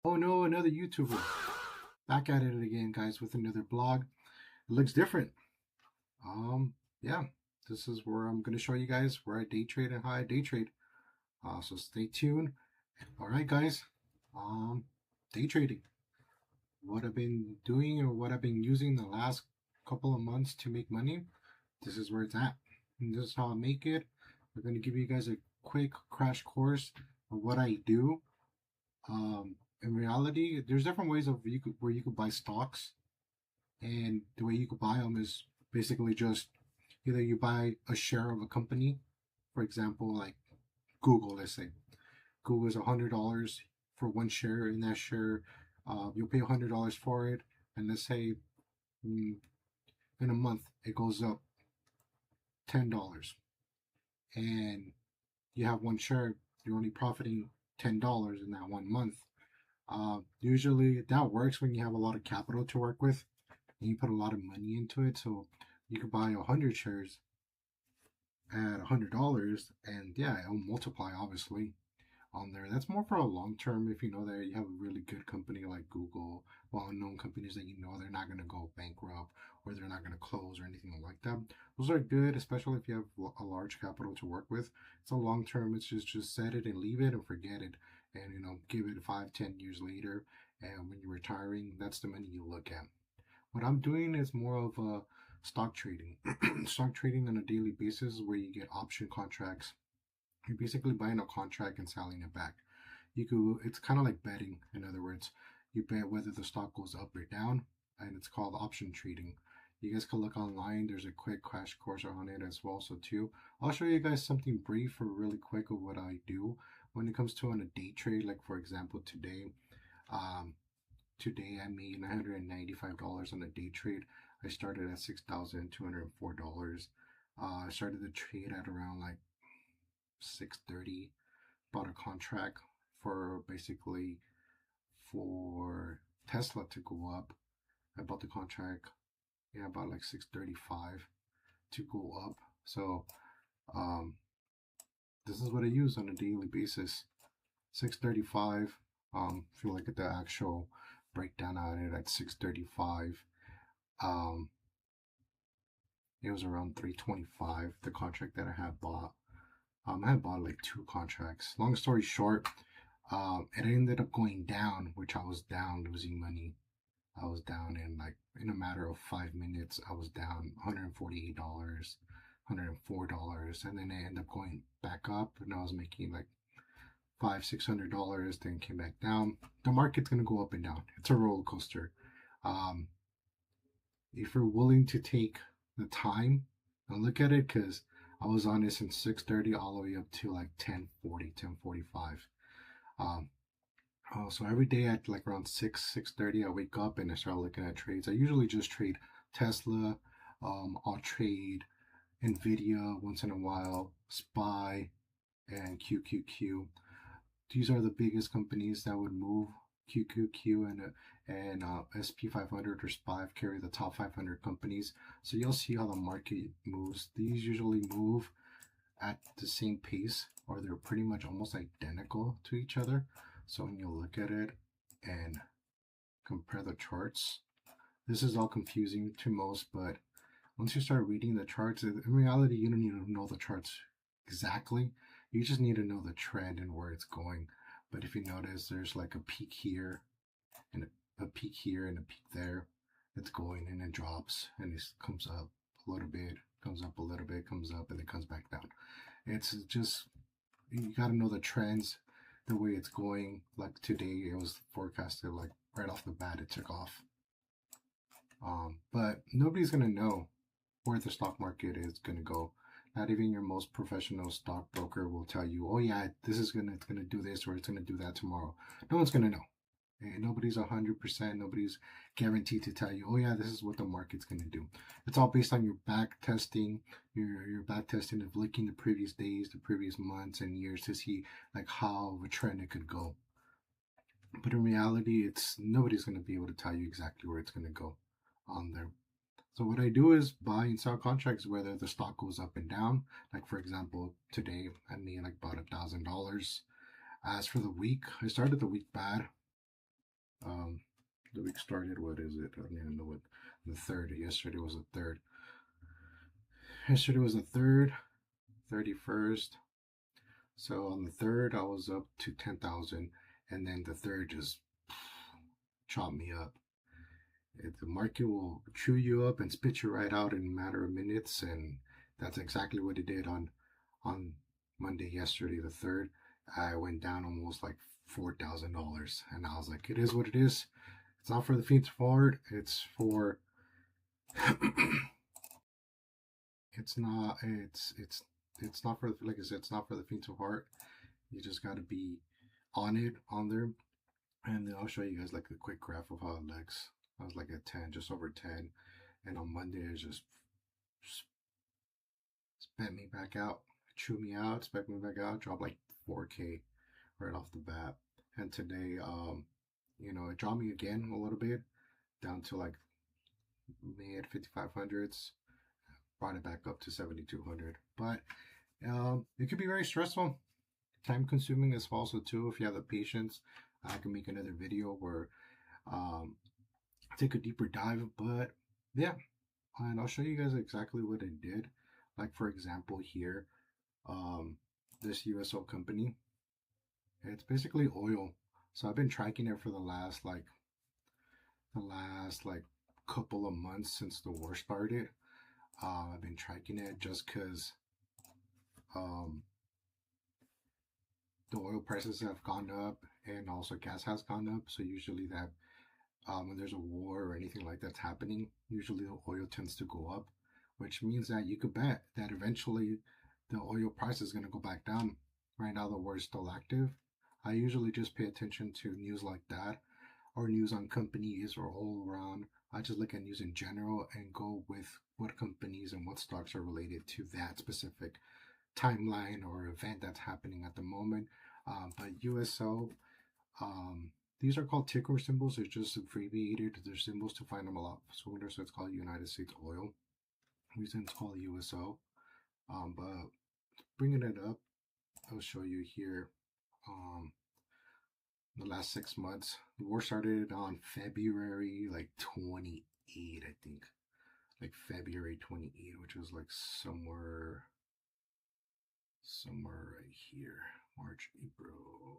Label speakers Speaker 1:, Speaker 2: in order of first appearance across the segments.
Speaker 1: Oh no, another YouTuber. Back at it again, guys, with another blog. It looks different. Um, yeah, this is where I'm gonna show you guys where I day trade and how I day trade. So stay tuned. All right, guys. Um, Day trading. What I've been doing or what I've been using the last couple of months to make money. This is where it's at. And this is how I make it. We're gonna give you guys a quick crash course of what I do. In reality, there's different ways of where you could buy stocks, and the way you could buy them is basically just either you buy a share of a company, for example, like Google. Let's say Google is $100 for one share. In that share, you'll pay $100 for it, and let's say mm, in a month it goes up $10, and you have one share. You're only profiting $10 in that 1 month. Usually that works when you have a lot of capital to work with and you put a lot of money into it. So you could buy 100 shares at $100, and yeah, it'll multiply obviously on there. That's more for a long term. If you know that you have a really good company like Google, well-known companies that you know they're not going to go bankrupt or they're not going to close or anything like that. Those are good, especially if you have a large capital to work with. It's a long term. It's just set it and leave it and forget it, and give it 5, 10 years later. And when you're retiring, that's the money you look at. What I'm doing is more of a stock trading. Stock trading on a daily basis where you get option contracts. You're basically buying a contract and selling it back. It's kind of like betting. In other words, you bet whether the stock goes up or down, and it's called option trading. You guys can look online. There's a quick crash course on it as well. So too, I'll show you guys something brief or really quick of what I do when it comes to on a day trade. Like for example, um, today I made $995 on a day trade. I started at $6,204. I started the trade at around like 6:30. Bought a contract for basically for Tesla to go up. I bought the contract, yeah, about like 6:35 to go up. So um, this is what I use on a daily basis. 6:35. If you look at the actual breakdown on it at 6:35, um, it was around 325. The contract that I had bought. I had bought like two contracts. Long story short, it ended up going down, which I was down losing money. I was down in a matter of 5 minutes. I was down $148, $104, and then it ended up going back up, and I was making like $500, $600. Then came back down. The market's gonna go up and down. It's a roller coaster. Um, if you're willing to take the time and look at it, because I was on this in 6:30 all the way up to like 10:40, 10:45. Um, so every day at like around 6:30, I wake up and I start looking at trades. I usually just trade Tesla. I'll trade Nvidia once in a while, SPY, and QQQ. These are the biggest companies that would move. QQQ and SP 500 or SPY carry the top 500 companies. So you'll see how the market moves. These usually move at the same pace, or they're pretty much almost identical to each other. So when you look at it and compare the charts, this is all confusing to most, but once you start reading the charts, in reality, you don't need to know the charts exactly. You just need to know the trend and where it's going. But if you notice, there's like a peak here and a peak here and a peak there. It's going and it drops and it comes up a little bit, comes up a little bit, comes up, and then comes back down. It's just, you got to know the trends, the way it's going. Like today, it was forecasted like right off the bat, it took off. But nobody's gonna know where the stock market is gonna go. Not even your most professional stockbroker will tell you, "Oh yeah, it's gonna do this or it's gonna do that tomorrow." No one's gonna know. And nobody's 100%. Nobody's guaranteed to tell you, "Oh yeah, this is what the market's gonna do." It's all based on your back testing, your back testing of looking the previous days, the previous months and years to see like how of a trend it could go. But in reality, it's nobody's gonna be able to tell you exactly where it's gonna go on there. So what I do is buy and sell contracts whether the stock goes up and down. Like for example, today I made like about $1,000. As for the week, I started the week bad. The week started, what is it? I don't even know what the third. Yesterday was the third. Yesterday was the third, 31st. So on the third, I was up to 10,000, and then the third just chopped me up. The market will chew you up and spit you right out in a matter of minutes, and that's exactly what it did on Monday, yesterday, the third. I went down almost like $4,000, and I was like, it is what it is. It's not for the faint of heart. It's for it's not it's not for, like I said, it's not for the faint of heart. You just got to be on there, and then I'll show you guys like a quick graph of how it looks. I was like at 10, just over 10, and on Monday it just spat me back out, chewed me out, spat me back out, dropped like 4K right off the bat. And today, it dropped me again a little bit down to like mid 5500s, brought it back up to 7200. But it could be very stressful, time consuming as well. So too, if you have the patience, I can make another video where um, take a deeper dive. But yeah, and I'll show you guys exactly what I did. Like for example here, this USO company, it's basically oil. So I've been tracking it for the last couple of months since the war started. I've been tracking it just because um, the oil prices have gone up and also gas has gone up. So usually that when there's a war or anything like that's happening, usually the oil tends to go up, which means that you could bet that eventually the oil price is going to go back down. Right now, the war is still active. I usually just pay attention to news like that or news on companies or all around. I just look at news in general and go with what companies and what stocks are related to that specific timeline or event that's happening at the moment. But USO, these are called ticker symbols. They're just abbreviated. They're symbols to find them a lot sooner. So it's called United States Oil. The reason it's called USO. But bringing it up, I'll show you here. The last 6 months, the war started on February like 28, I think. Like February 28, which was like somewhere right here. March, April.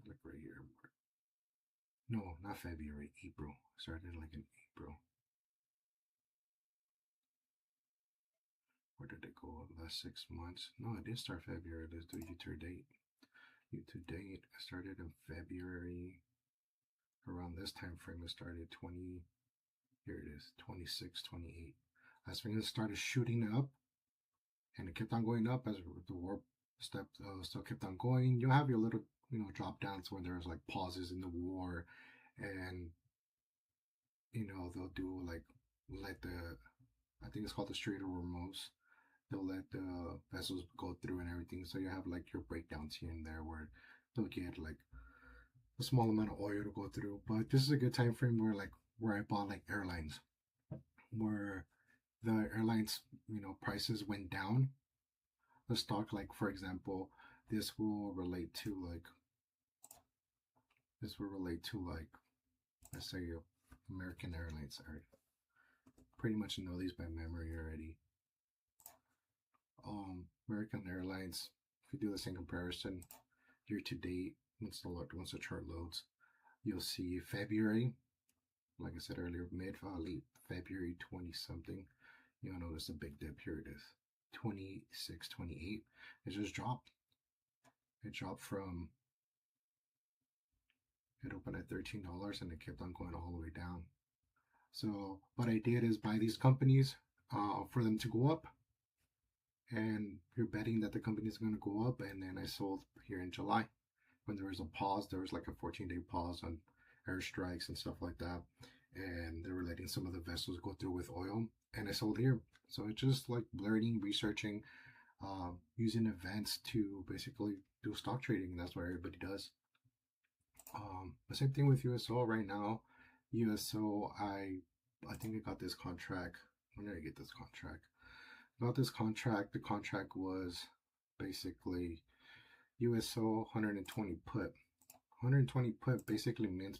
Speaker 1: Like right here. No, not February, April. Started like in April. Where did it go? Last 6 months? No, it did start February. Let's do year to date. Year to date, I started in February. Around this time frame, it started 20. Here it is, 26, 28. That's when it started shooting up, and it kept on going up as the war still kept on going. You'll have your little, drop downs when there's like pauses in the war, and they'll do like let the, I think it's called the Strait of Hormuz. They'll let the vessels go through and everything. So you have like your breakdowns here and there where they'll get like a small amount of oil to go through. But this is a good time frame where I bought like airlines, where the airlines, prices went down. The stock, like for example, this will relate to like let's say American Airlines. I pretty much know these by memory already. American Airlines, if you do the same comparison year to date, once the chart loads, you'll see February, like I said earlier, late February 20 something. You'll notice a big dip. Here it is, 26, 28. It just dropped. It dropped from, it opened at $13 and it kept on going all the way down. So what I did is buy these companies for them to go up, and you're betting that the company is going to go up. And then I sold here in July when there was a pause. There was like a 14-day pause on airstrikes and stuff like that, and they were letting some of the vessels go through with oil, and I sold here. So it's just like learning, researching, using events to basically do stock trading, and that's what everybody does. The same thing with USO right now. USO, I think I got this contract. When did I get this contract? Got this contract. The contract was basically USO 120 put, 120 put basically means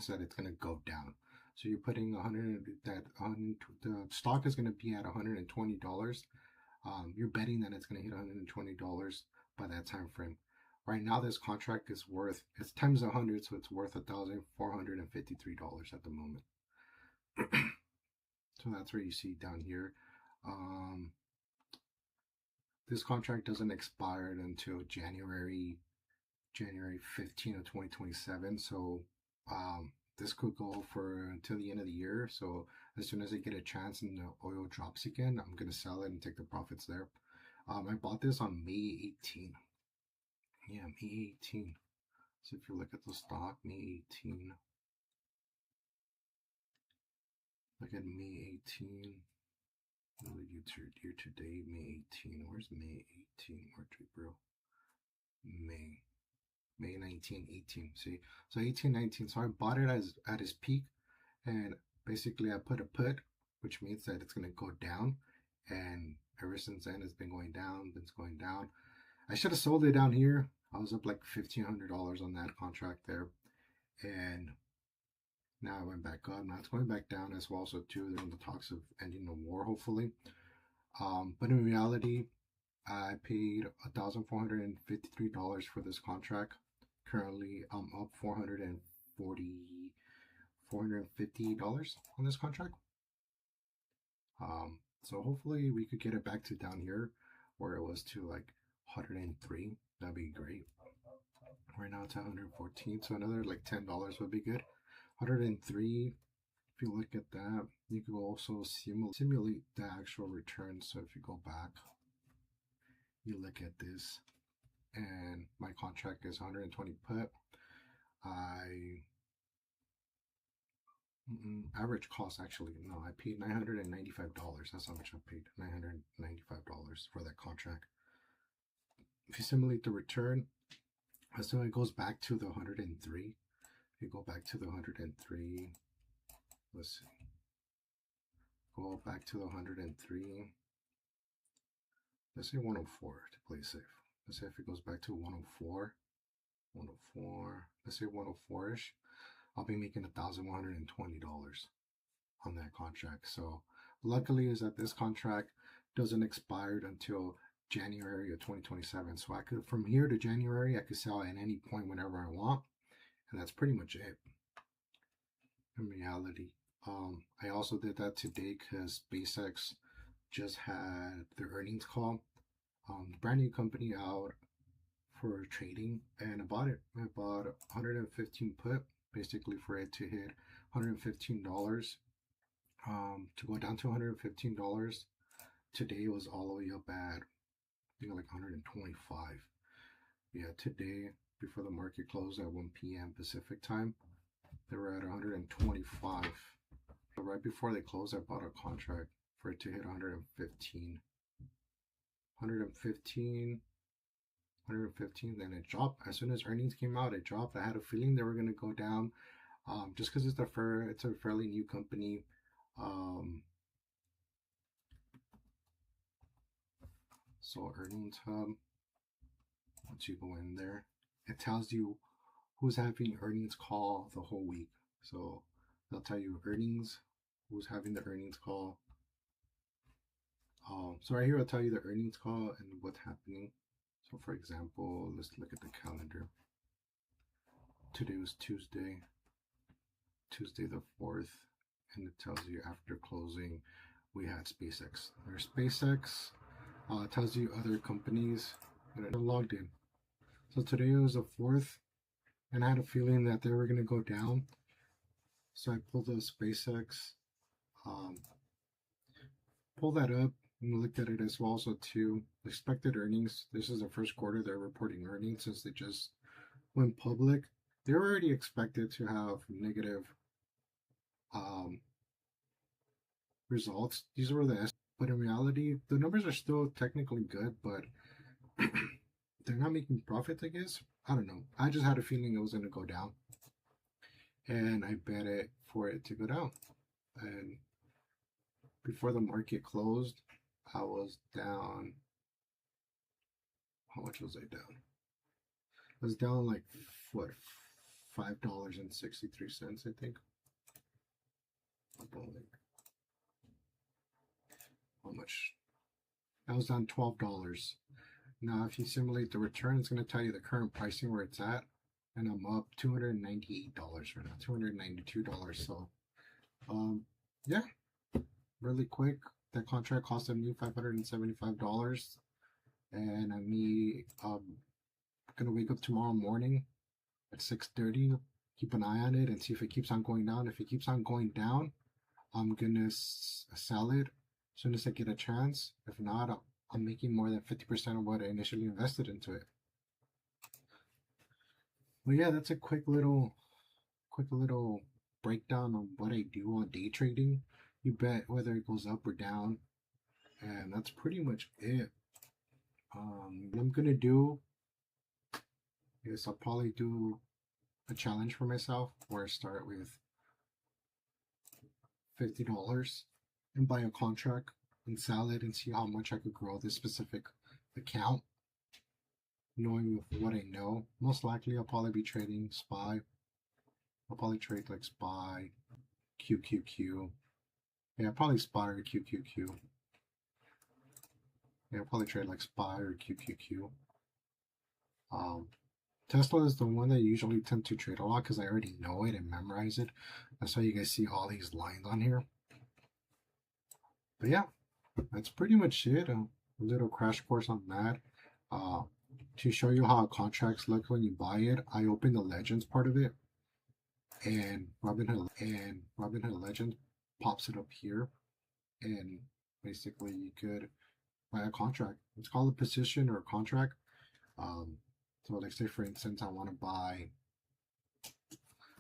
Speaker 1: that it's going to go down. So you're putting 100, that on the stock is going to be at $120. You're betting that it's going to hit $120 by that time frame. Right now, this contract is worth, it's times 100, so it's worth $1,453 at the moment. So that's where you see down here. This contract doesn't expire until January 15 of 2027. So this could go for until the end of the year. So as soon as I get a chance and the oil drops again, I'm gonna sell it and take the profits there. I bought this on May 18. Yeah, May 18. So if you look at the stock, May 18. Look at May 18. Year to date, May 18. Where's May 18? March, April, May 19, 18. See, so 18, 19. So I bought it as at his peak, and basically I put a put, which means that it's gonna go down, and ever since then it's been going down. It's going down. I should have sold it down here. I was up like $1,500 on that contract there, and now I went back up. Now it's going back down as well. So too, they're in the talks of ending the war, hopefully. But in reality, I paid $1,453 for this contract. Currently, I'm up $450 on this contract. So hopefully we could get it back to down here where it was to like 103. That'd be great. Right now it's at 114, so another like $10 would be good. 103. If you look at that, you can also simulate the actual return. So if you go back, you look at this, and my contract is 120 put. Average cost, actually, no, I paid $995. That's how much I paid, $995 for that contract. If you simulate the return, so it goes back to the 103. If you go back to the 103, let's see, go back to the 103. Let's say 104 to play safe. Let's say if it goes back to 104, let's say 104-ish, I'll be making $1,120 on that contract. So luckily is that this contract doesn't expire until January of 2027. So I could, from here to January, I could sell at any point whenever I want. And that's pretty much it in reality. I also did that today because SpaceX just had their earnings call. Brand new company out for trading, and I bought it. I bought 115 put, basically for it to hit $115. To go down to $115. Today it was all the way up at, I think, like 125. Yeah, today before the market closed at 1 p.m. Pacific time, they were at 125. But right before they closed, I bought a contract for it to hit 115. 115, then it dropped. As soon as earnings came out, it dropped. I had a feeling they were going to go down, just because it's a fairly new company. So earnings hub, once you go in there, it tells you who's having earnings call the whole week. So they'll tell you earnings, who's having the earnings call. So right here, I'll tell you the earnings call and what's happening. So for example, let's look at the calendar. Today was Tuesday the 4th, and it tells you after closing, we had SpaceX. There's SpaceX, tells you other companies that are logged in. So today was the 4th, and I had a feeling that they were going to go down. So I pulled the SpaceX, pulled that up, and looked at it as well. So too, expected earnings. This is the first quarter they're reporting earnings since they just went public. They were already expected to have negative results. These were the estimates, but in reality, the numbers are still technically good, but they're not making profits, I guess. I don't know. I just had a feeling it was going to go down, and I bet it for it to go down. And before the market closed, I was down. How much was I down? I was down like what, $5.63, I think. How much? That was down $12. Now, if you simulate the return, it's going to tell you the current pricing where it's at, and I'm up $298 right now, $292. So, yeah, really quick. That contract cost me $575, and I'm gonna wake up tomorrow morning at 6:30. Keep an eye on it and see if it keeps on going down. If it keeps on going down, I'm gonna sell it as soon as I get a chance. If not, I'm making more than 50% of what I initially invested into it. Well, yeah, that's a quick little breakdown on what I do on day trading. You bet whether it goes up or down, and that's pretty much it. What I'm gonna do is I'll probably do a challenge for myself where I start with $50 and buy a contract and sell it and see how much I could grow this specific account. Knowing what I know, most likely I'll probably be trading SPY. I'll probably trade like SPY, QQQ. Yeah, probably SPY or QQQ. Yeah, I'll probably trade like SPY or QQQ. Tesla is the one that I usually tend to trade a lot because I already know it and memorize it. That's why you guys see all these lines on here. But yeah, that's pretty much it. A little crash course on that. To show you how contracts look when you buy it, I opened the Legends part of it, and Robinhood Legends pops it up here, and basically you could buy a contract. It's called a position or a contract. So like say for instance, I want to buy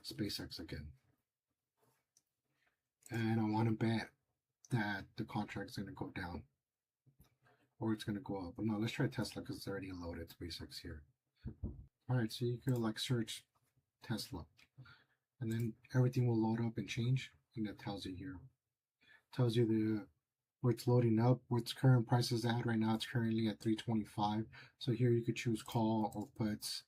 Speaker 1: SpaceX again, and I want to bet that the contract is going to go down or it's going to go up. But no, let's try Tesla because it's already loaded SpaceX here. All right, so you could like search Tesla, and then everything will load up and change, and it tells you here. It tells you where it's loading up, where its current price is at. Right now, it's currently at 325. So here you could choose call or puts,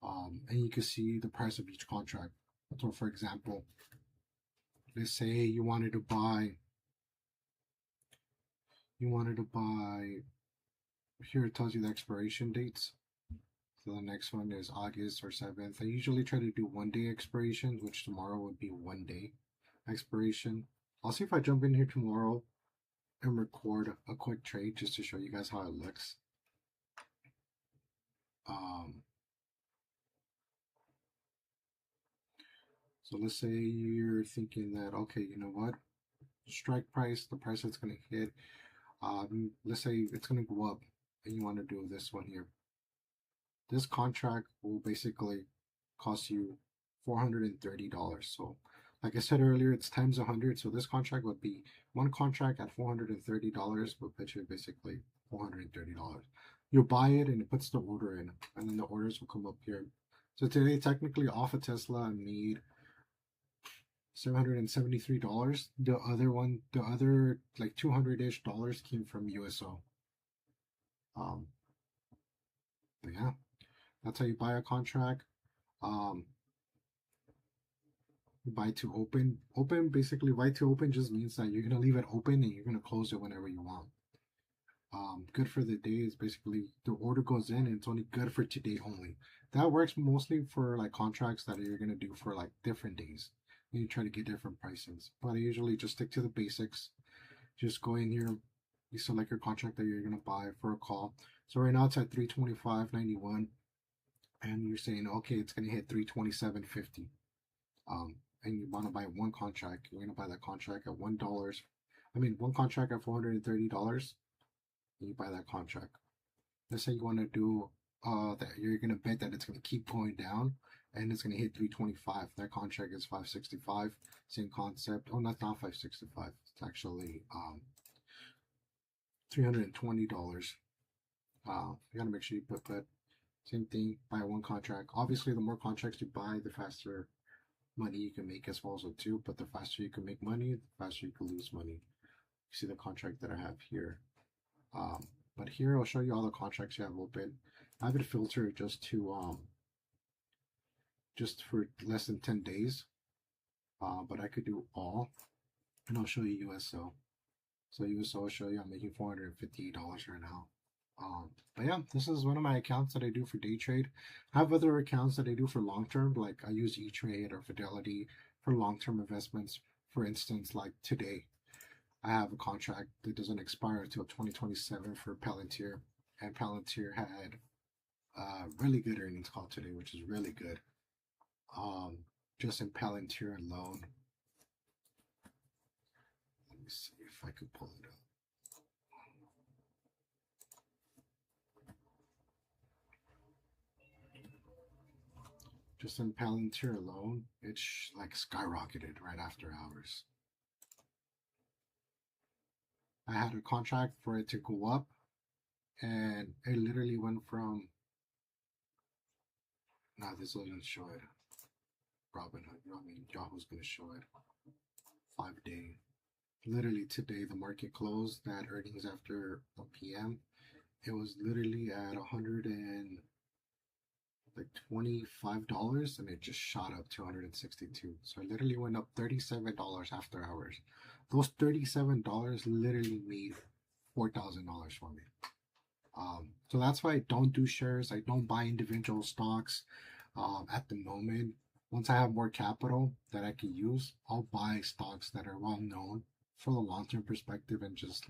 Speaker 1: and you can see the price of each contract. So for example, let's say you wanted to buy. Here it tells you the expiration dates. So the next one is August or 7th. I usually try to do 1 day expirations, which tomorrow would be 1 day expiration. I'll see if I jump in here tomorrow and record a quick trade just to show you guys how it looks. So let's say you're thinking that, okay, you know what? Strike price, the price that's going to hit. Let's say it's going to go up and you want to do this one here. This contract will basically cost you $430. So like I said earlier, it's times 100. So this contract would be one contract at $430 would put you basically $430. You buy it and it puts the order in, and then the orders will come up here. So today, technically off of Tesla, I made $773. The other like 200-ish dollars came from USO. But yeah, that's how you buy a contract. Buy to open. Basically, buy to open just means that you're gonna leave it open and you're gonna close it whenever you want. Good for the day is basically the order goes in and it's only good for today only. That works mostly for like contracts that you're gonna do for like different days. And you try to get different pricings. But I usually just stick to the basics. Just go in here, you select your contract that you're gonna buy for a call. So right now it's at 325.91, and you're saying okay, it's gonna hit 327.50. And you want to buy one contract, you're gonna buy that contract at one contract at $430, and you buy that contract. Let's say you want to do that you're gonna bet that it's gonna keep going down and it's gonna hit 325. That contract is 565. Same concept. Oh, not 565. It's actually $320. You gotta make sure you put that. Same thing. Buy one contract. Obviously, the more contracts you buy, the faster money you can make as well as too. But the faster you can make money, the faster you can lose money. You see the contract that I have here. But here I'll show you all the contracts you have open. I have it filtered just to just for less than 10 days. But I could do all, and I'll show you USO. So USO will show you I'm making $458 right now. But yeah, this is one of my accounts that I do for day trade. I have other accounts that I do for long term, like I use E-Trade or Fidelity for long term investments. For instance, like today, I have a contract that doesn't expire until 2027 for Palantir, and Palantir had really good earnings call today, which is really good. Just in Palantir alone, let me see if I could pull it up. Just in Palantir alone, it's like skyrocketed right after hours. I had a contract for it to go up, and it literally went from. Now this doesn't show it. Robinhood, Yahoo's gonna show it. 5-day. Literally today, the market closed at earnings after 1 p.m. It was literally at $125, and it just shot up to 162. So it literally went up $37 after hours. Those $37 literally made $4,000 for me. So that's why I don't do shares. I don't buy individual stocks at the moment. Once I have more capital that I can use, I'll buy stocks that are well known for the long-term perspective and just,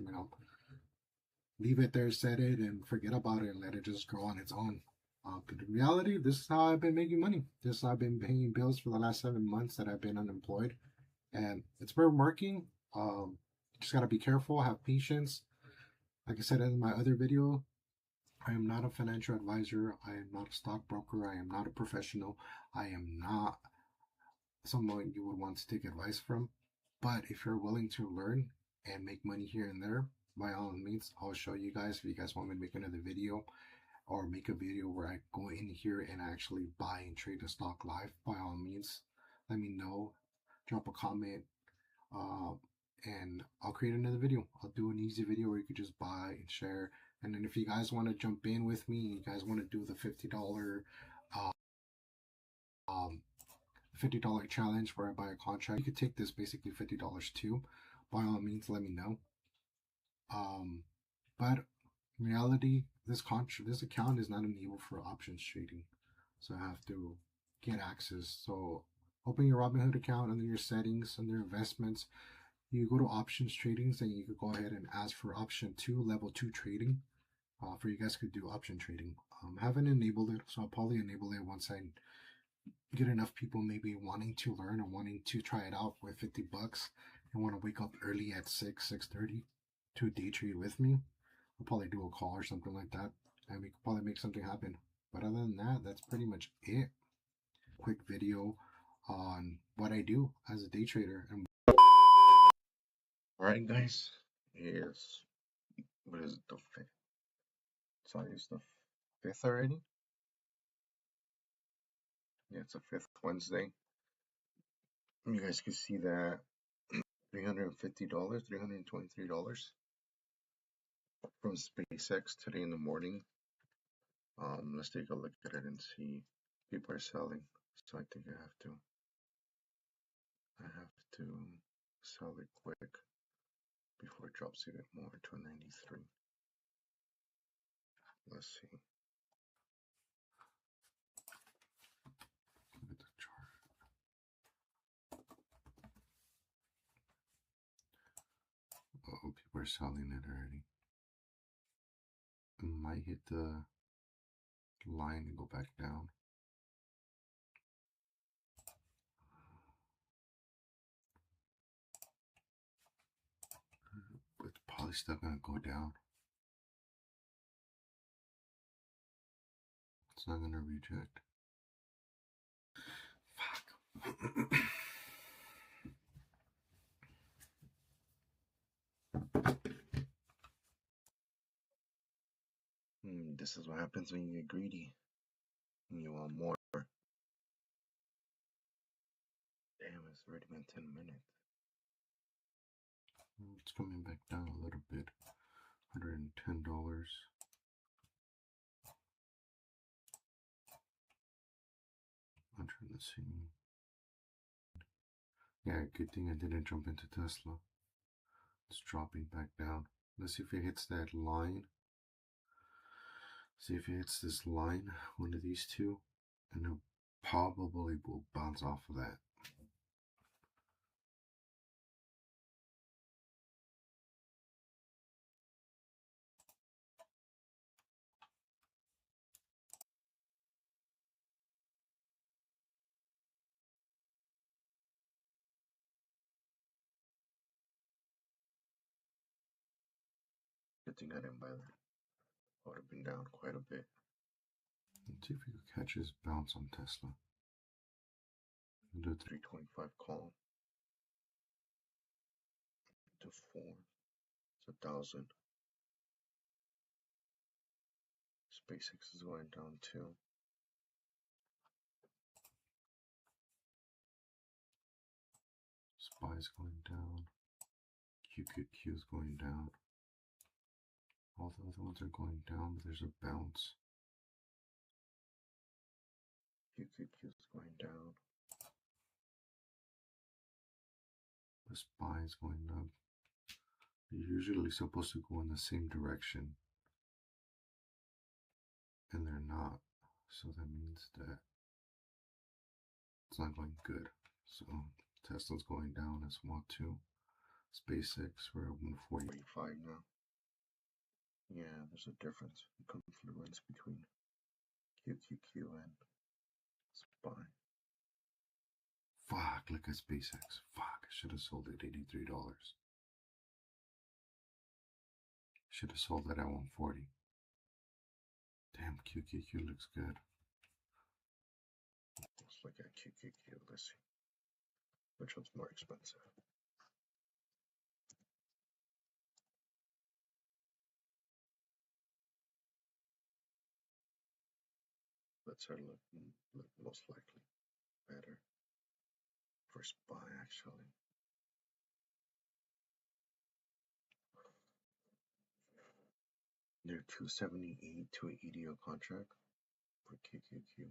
Speaker 1: leave it there, set it, and forget about it and let it just grow on its own. But in reality, this is how I've been making money. This is how I've been paying bills for the last 7 months that I've been unemployed. And it's been working. Just got to be careful, have patience. Like I said in my other video, I am not a financial advisor. I am not a stockbroker. I am not a professional. I am not someone you would want to take advice from. But if you're willing to learn and make money here and there, by all means, I'll show you guys. If you guys want me to make another video or make a video where I go in here and actually buy and trade a stock live, by all means, let me know. Drop a comment. And I'll create another video. I'll do an easy video where you could just buy and share. And then if you guys want to jump in with me, you guys want to do the $50 challenge where I buy a contract, you could take this basically $50 too. By all means, let me know. But in reality, this account is not enabled for options trading, so I have to get access. So open your Robinhood account under your settings, under investments. You go to options tradings, and you could go ahead and ask for option 2, level 2 trading. For you guys could do option trading. I haven't enabled it, so I'll probably enable it once I get enough people maybe wanting to learn or wanting to try it out with $50 and want to wake up early at 6:30 to day trade with me. I'll probably do a call or something like that, and we could probably make something happen. But other than that, that's pretty much it. Quick video on what I do as a day trader. And
Speaker 2: alright, guys, what is it, the 5th? Sorry, it's the 5th already? Yeah, it's the 5th Wednesday. You guys can see that $350, $323 from SpaceX today in the morning. Let's take a look at it and see. People are selling, so I think I have to sell it quick before it drops even more to 93. Let's see.
Speaker 1: look at the chart. Oh, people are selling it already. It might hit the line and go back down. But it's probably still gonna go down. It's not gonna reject. Fuck.
Speaker 2: This is what happens when you get greedy and you want more. Damn, it's already been 10 minutes.
Speaker 1: It's coming back down a little bit. $110. Let's see. Yeah, good thing I didn't jump into Tesla. It's dropping back down. Let's see if it hits that line. See if it hits this line, one of these two, and it probably will bounce off of that.
Speaker 2: Good thing I didn't buy that. I would have been down quite a bit.
Speaker 1: Let's see if we can catch his bounce on Tesla. Do it
Speaker 2: 325 call to 4. It's 1,000. SpaceX is going down too.
Speaker 1: SPY's going down. QQQ is going down. All the other ones are going down, but there's a bounce.
Speaker 2: QQQ is going down.
Speaker 1: The SPY is going up. They're usually supposed to go in the same direction, and they're not. So that means that it's not going good. So Tesla's going down as well too. SpaceX, we're at 145
Speaker 2: now. Yeah, there's a difference, a confluence between QQQ and SPY.
Speaker 1: Fuck, look at SpaceX. Fuck, I should have sold it $83. Should have sold it at 140. Damn, QQQ looks good.
Speaker 2: Let's look at QQQ. Let's see. Which one's more expensive? Let's have a look most likely better for SPY actually. They're $278 to an EDO contract for QQQ.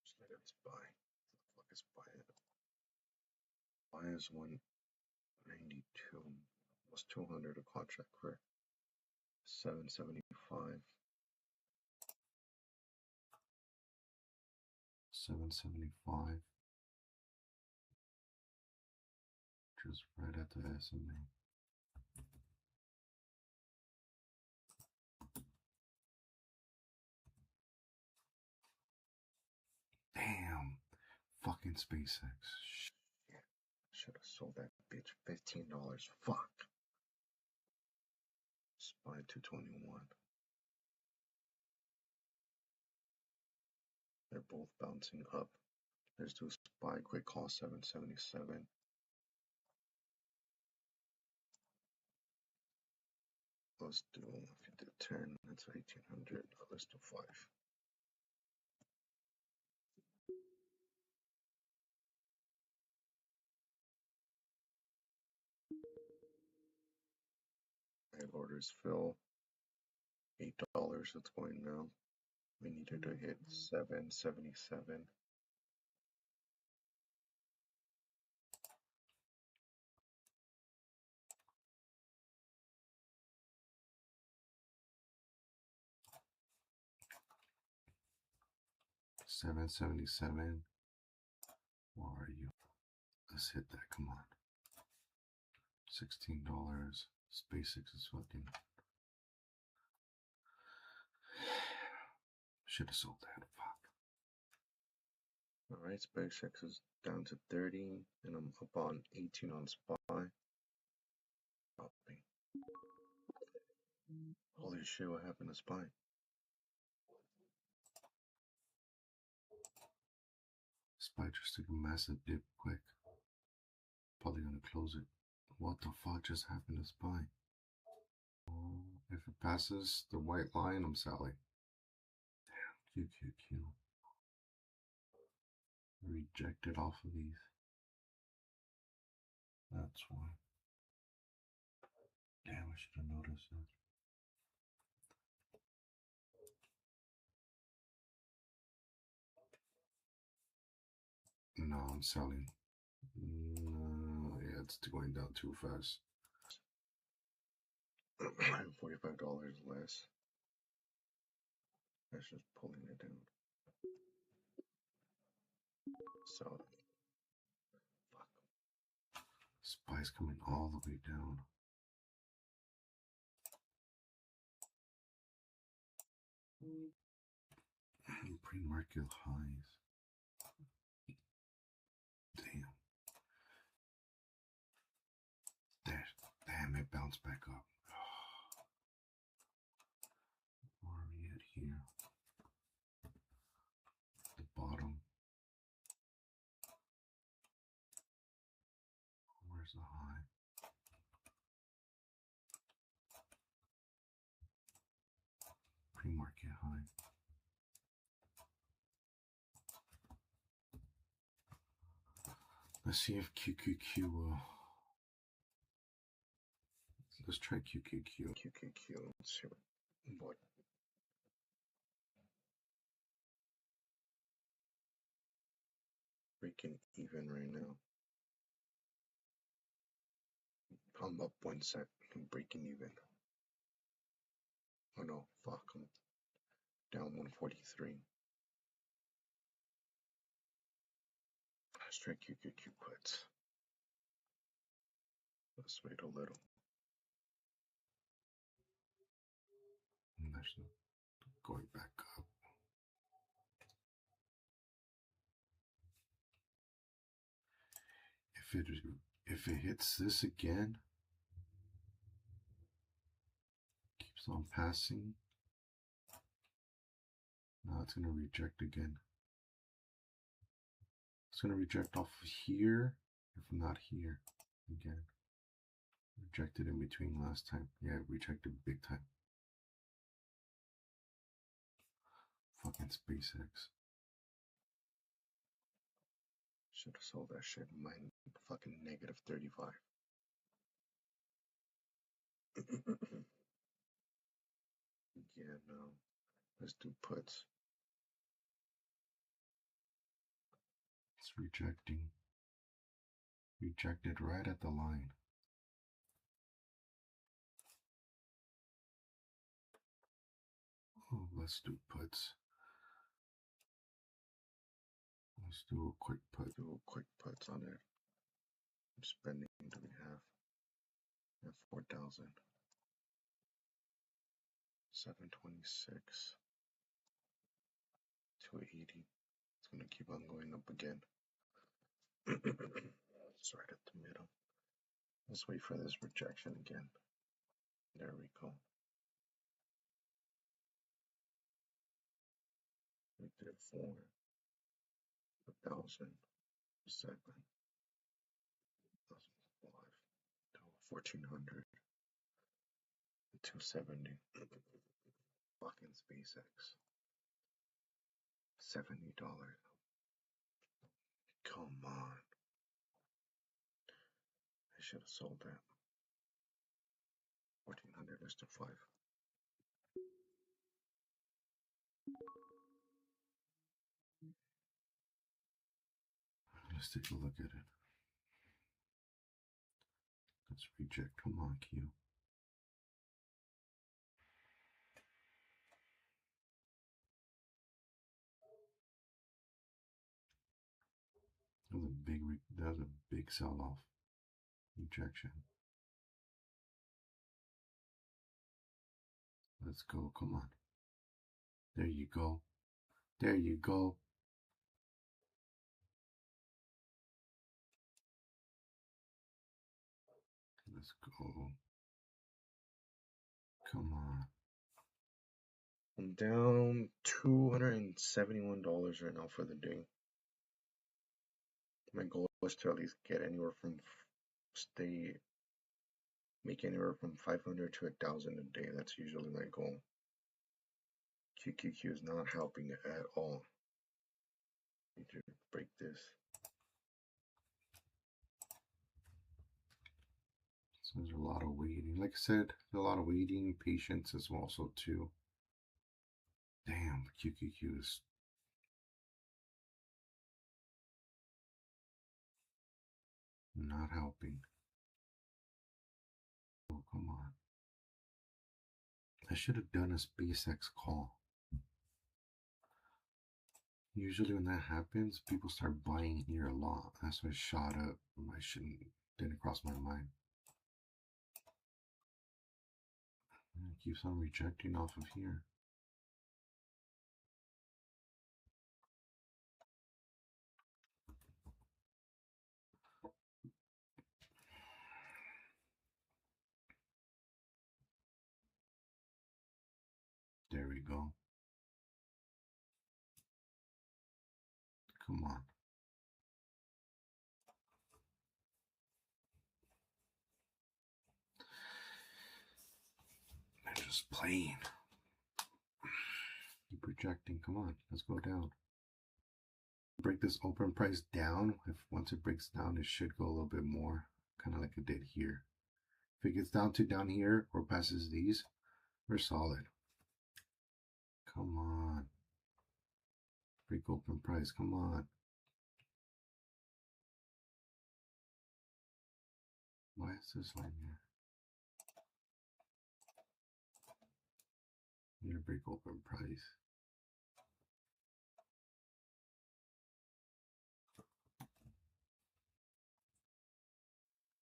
Speaker 2: Just look at SPY. Look at SPY. SPY is 192, almost 200 a contract for 775.
Speaker 1: 775. Just right at the SMA. Damn. Fucking SpaceX.
Speaker 2: Shit. Should have sold that bitch $15. Fuck. SPY 221. They're both bouncing up. Let's do SPY quick call 777. Let's do, if you did 10, that's 1800. Let's do 5. And orders fill. $8 it's going now. We needed to hit 777.
Speaker 1: $777. Where are you? Let's hit that. Come on. $16. SpaceX is fucking. Should have sold that. Fuck.
Speaker 2: Alright, SpaceX is down to 30, and I'm up on 18 on SPY. Holy shit, what happened to SPY?
Speaker 1: SPY just took a massive dip quick. Probably gonna close it. What the fuck just happened to SPY? Oh, if it passes the white line, I'm selling. Damn, QQQ. Rejected off of these. That's why. Damn, I should have noticed that. No, I'm selling. No, yeah, it's going down too fast.
Speaker 2: $45 less. That's just pulling it down. So, fuck.
Speaker 1: Spy's coming all the way down. Pre-market highs. Damn. Damn, it bounced back up. Where are we at here? The bottom. Where's the high? Pre-market high. Let's see if QQQ will. Let's try QQQ.
Speaker 2: QQQ. Let's see what. Breaking even right now. I'm up 1 cent. I'm breaking even. Oh no, fuck. I'm down 143. Let's try QQQ puts. Let's wait a little.
Speaker 1: There's no going back up. If it hits this again, keeps on passing. Now it's gonna reject again. It's gonna reject off of here, if not here again. Rejected in between last time. Yeah, it rejected big time. Fucking SpaceX.
Speaker 2: Should have sold that shit in my fucking negative 35. Yeah, no. Let's do puts.
Speaker 1: It's rejecting. Rejected right at the line. Oh, let's do puts. Let's do a quick put.
Speaker 2: Do quick puts on it. I'm spending. Do we have? We have 4,000. 726. 280. It's gonna keep on going up again. It's right at the middle. Let's wait for this rejection again. There we go. We did 4, 1,000, 7, 1,005, 1,400, 270. Fucking SpaceX. $70. Come on. I should have sold that. 1,400, let's do 5.
Speaker 1: Let's take a look at it. Let's reject. Come on, Q. That was a big sell-off. Rejection. Let's go. Come on. There you go. There you go. Let's go. Come on.
Speaker 2: I'm down $271 right now for the day. My goal is to at least get anywhere from make anywhere from 500 to 1,000 a day. That's usually my goal. QQQ is not helping at all. Need to break this.
Speaker 1: It's There's a lot of waiting. Like I said, a lot of waiting, patience as well, so too. Damn, QQQ is not helping. Oh, come on. I should have done a SpaceX call. Usually when that happens, people start buying here a lot. That's why I shot up. I didn't cross my mind. It keeps on rejecting off of here. There we go. Come on. They're just playing. Keep rejecting. Come on. Let's go down. Break this open price down. Once it breaks down, it should go a little bit more. Kind of like it did here. If it gets down here or passes these, we're solid. Come on. Break open price. Come on. Why is this line here? Need to break open price.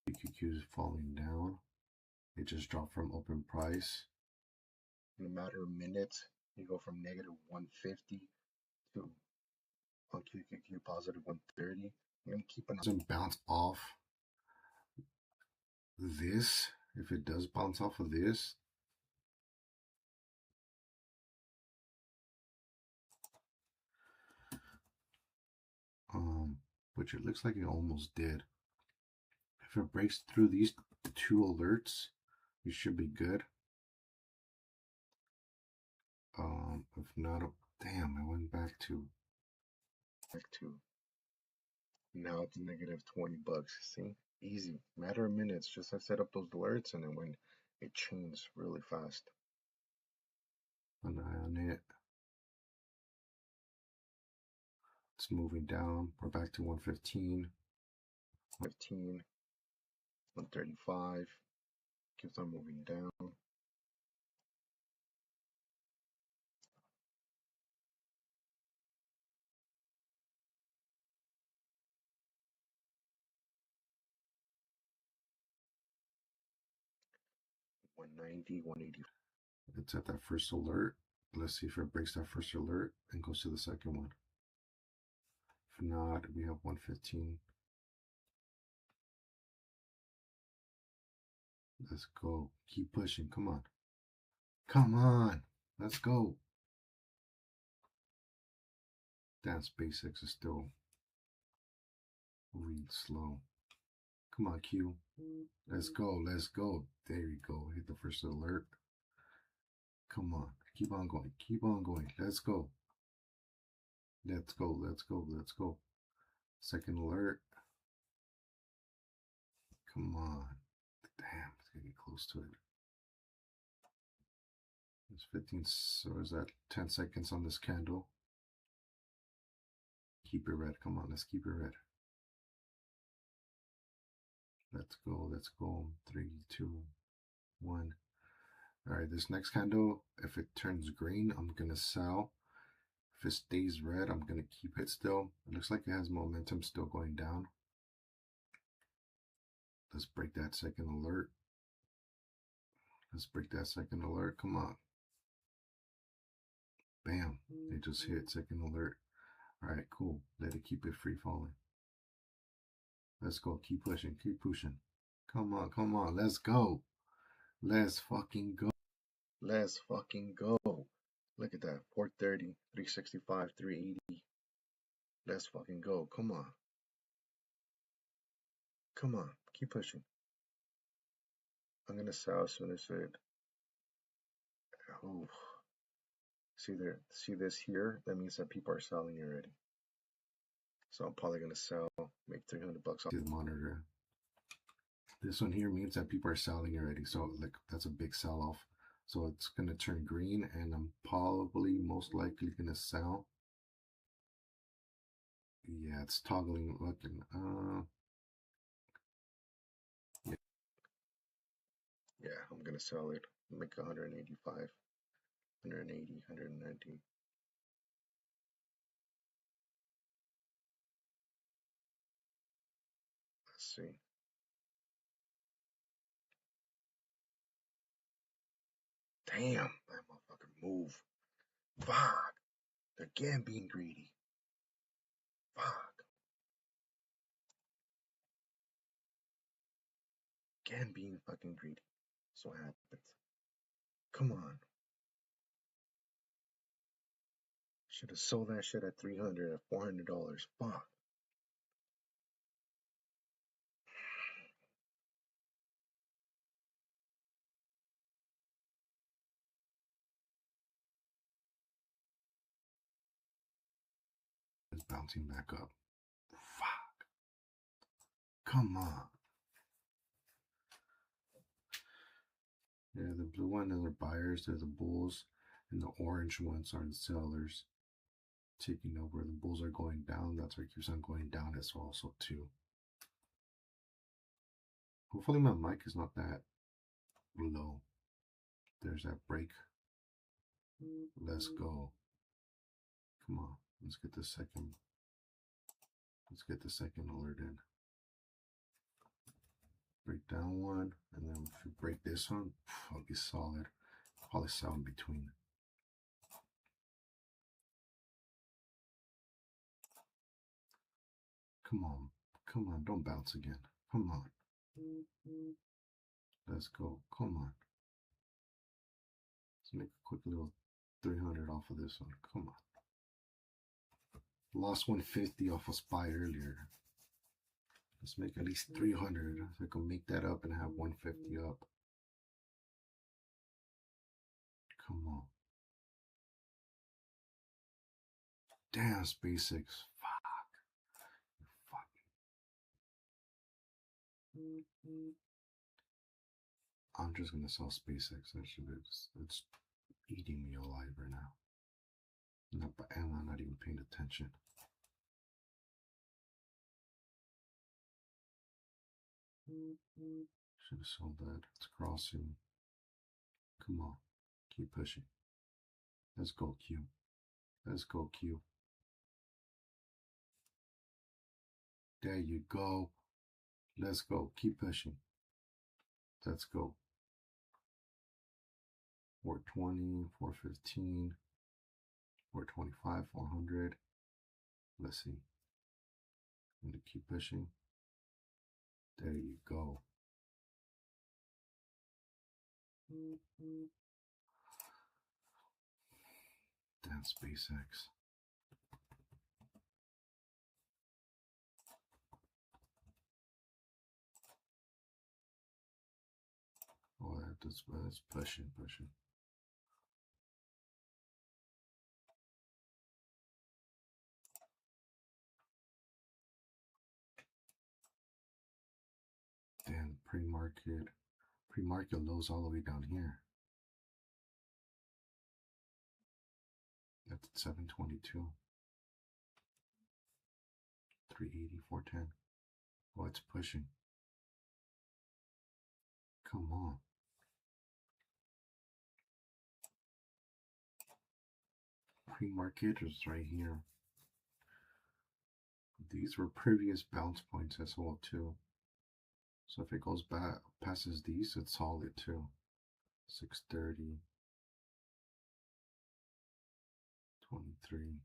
Speaker 1: QQQ is falling down. It just dropped from open price.
Speaker 2: In a matter of minutes, you go from negative 150 to on QQQ positive 130. I'm gonna keep an
Speaker 1: Doesn't bounce off this. If it does bounce off of this, which it looks like it almost did. If it breaks through these two alerts, we should be good. If not, damn, I went back to
Speaker 2: now it's negative 20 bucks. See, easy, matter of minutes. Just I set up those alerts, and then when it changed really fast.
Speaker 1: An eye on it. It's moving down. We're back to 115.
Speaker 2: 135. Keeps on moving down. $190, $180.
Speaker 1: It's at that first alert. Let's see if it breaks that first alert and goes to the second one. If not, we have 115. Let's go. Keep pushing. Come on. Come on. Let's go. Damn, SpaceX is still moving slow. Come on, Q. Let's go. Let's go. There you go. Hit the first alert. Come on. Keep on going. Keep on going. Let's go. Let's go. Let's go. Let's go. Second alert. Come on. Damn, it's getting close to it. It's 15, so is that 10 seconds on this candle? Keep it red. Come on, let's keep it red. Let's go. Let's go. 3, 2, 1. All right, this next candle, if it turns green, I'm going to sell. If it stays red, I'm going to keep it still. It looks like it has momentum still going down. Let's break that second alert. Let's break that second alert. Come on. Bam. They just hit second alert. All right, cool. Let it keep it free falling. Let's go. Keep pushing. Keep pushing. Come on. Come on. Let's go. Let's fucking go.
Speaker 2: Let's fucking go. Look at that. 430, 365, 380. Let's fucking go. Come on. Come on. Keep pushing. I'm going to sell as soon as it. Oh. See there. See this here? That means that people are selling already. So I'm probably going to sell, make 300 bucks off
Speaker 1: the monitor. This one here means that people are selling already. So like that's a big sell off. So it's gonna turn green and I'm probably most likely gonna sell. Yeah, it's toggling looking. Yeah.
Speaker 2: Yeah, I'm gonna sell it. Make 185, 180, 190. Let's see. Damn, that motherfucker move. Fuck. Again being greedy. Fuck. Again being fucking greedy. So what happens. Come on. Should have sold that shit at $300 or $400. Fuck.
Speaker 1: It's bouncing back up. Fuck. Come on. Yeah, the blue one are the buyers, they're the bulls, and the orange ones are the sellers taking over. The bulls are going down. That's why it keeps on going down as well, also too. Hopefully my mic is not that low. There's that break. Let's go. Come on. Let's get the second. Let's get the second alert in. Break down one, and then if you break this one, I'll be solid. Probably sell in between. Come on. Come on. Don't bounce again. Come on. Let's go. Come on. Let's make a quick little 300 off of this one. Come on. Lost 150 off a SPY earlier. Let's make at least 300 so I can make that up and have 150 up. Come on. Damn, SpaceX. Fuck. Fuck. I'm just gonna sell SpaceX. Actually, it's eating me alive right now. And I'm not even paying attention. Should have sold that. It's crossing. Come on. Keep pushing. Let's go, Q. Let's go, Q. There you go. Let's go. Keep pushing. Let's go. 420, 415, 425, 400. Let's see. I'm going to keep pushing. There you go. Damn, SpaceX. Oh, that's pushing. Damn, pre-market lows all the way down here. That's at 722. 380, 410. Oh, it's pushing. Come on. Pre-market is right here. These were previous bounce points as well too. So if it goes back passes these, it's solid too. 630, 23.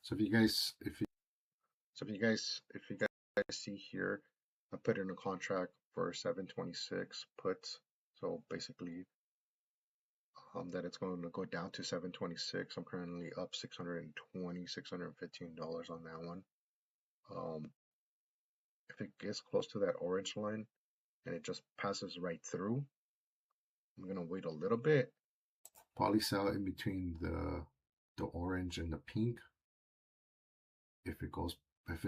Speaker 1: So if you guys
Speaker 2: see here, I put in a contract for 726 puts. So basically, that it's going to go down to 726. I'm currently up $620, $615 on that one. If it gets close to that orange line and it just passes right through, I'm gonna wait a little bit.
Speaker 1: Probably sell in between the orange and the pink. If it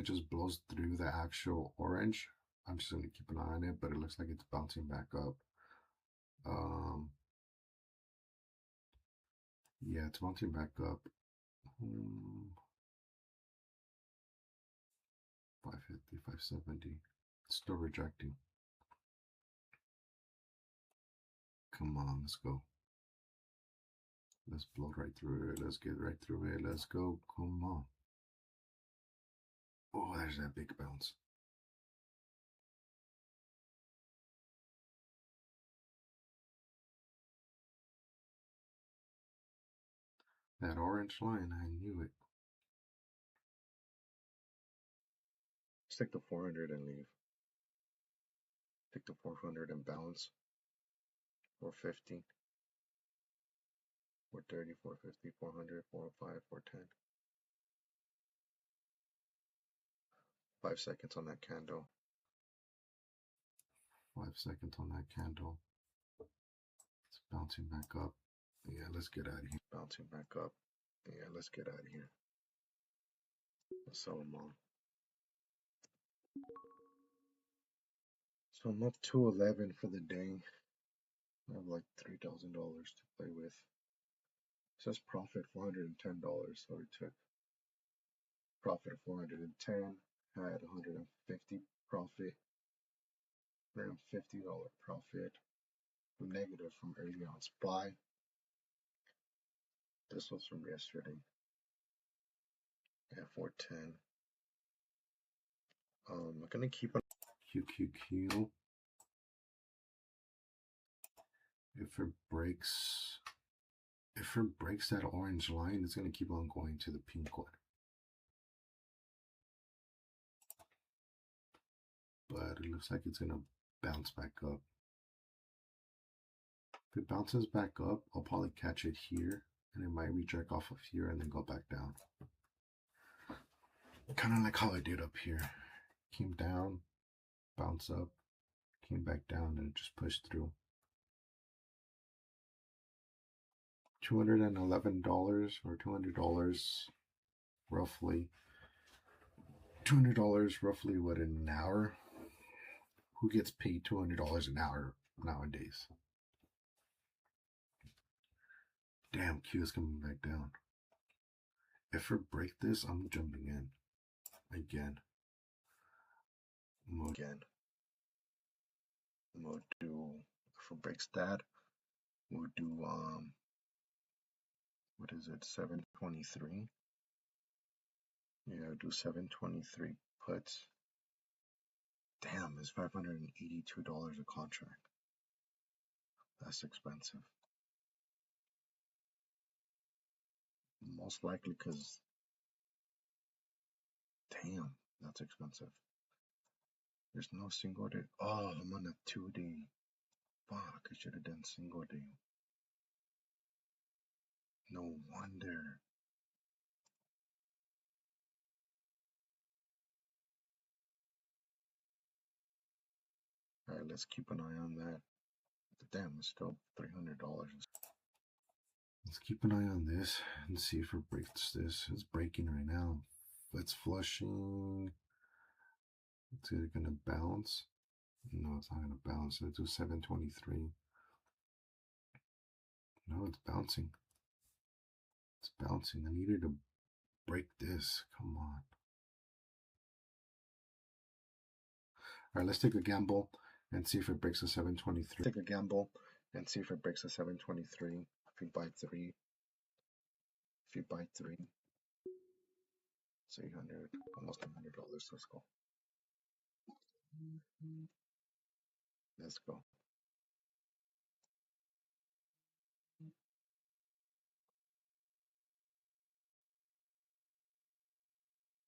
Speaker 1: just blows through the actual orange, I'm just gonna keep an eye on it, but it looks like it's bouncing back up. Yeah, it's bouncing back up. 550, 570. It's still rejecting. Come on, let's go. Let's blow right through it. Let's get right through it. Let's go. Come on. Oh, there's that big bounce. That orange line, I knew it.
Speaker 2: Stick to 400 and leave. Stick to 400 and bounce. 450. 430, 450, 400, 405, 410. 5 seconds on that candle.
Speaker 1: 5 seconds on that candle. It's bouncing back up. Yeah, let's get out of here.
Speaker 2: Bouncing back up. Yeah, let's get out of here. Let's sell them all. So I'm up to 11 for the day. I have like $3,000 to play with. It says profit $410, so we took profit of 410, had 150 profit, $150 profit, negative from early on SPY. This was from yesterday at 410. I'm gonna keep on
Speaker 1: QQQ. If it breaks that orange line, it's gonna keep on going to the pink one. But it looks like it's gonna bounce back up. If it bounces back up, I'll probably catch it here, and it might reject off of here and then go back down. Kind of like how I did up here. Came down, bounce up, came back down, and it just pushed through. $211 or $200 roughly. $200 roughly, what, in an hour? Who gets paid $200 an hour nowadays? Damn, Q is coming back down. If I break this, I'm jumping in again.
Speaker 2: again. We'll do, if it breaks that, we'll do what is it, 723? Yeah, we'll do 723 puts. Damn, it's $582 a contract. That's expensive. Most likely because, damn, that's expensive. There's no single day. Oh, I'm on a 2-day. Fuck, I should have done single day. No wonder. Alright, let's keep an eye on that. Damn, it's still $300.
Speaker 1: Let's keep an eye on this and see if it breaks this. It's breaking right now. It's flushing. It's either gonna bounce. No, it's not gonna bounce. Let's do 723. No, it's bouncing. It's bouncing. I needed to break this. Come on. All right, let's take a gamble and see if it breaks a 723.
Speaker 2: Take a gamble and see if it breaks a 723. If you buy three, it's 800, almost $100. Let's go. Let's go.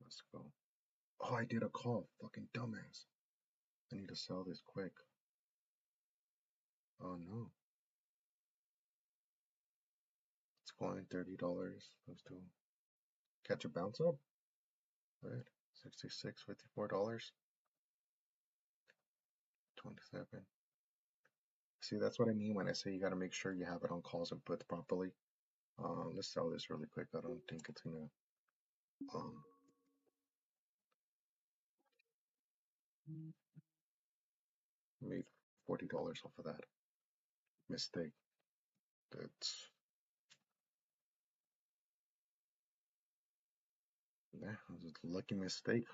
Speaker 2: Let's go. Oh, I did a call. Fucking dumbass. I need to sell this quick. Oh no. It's going $30. Let's do catch a bounce up. Right. $66, $54. 27. See, that's what I mean when I say you gotta make sure you have it on calls and puts properly. Let's sell this really quick. I don't think it's gonna Made $40 off of that mistake. That's yeah, it was a lucky mistake.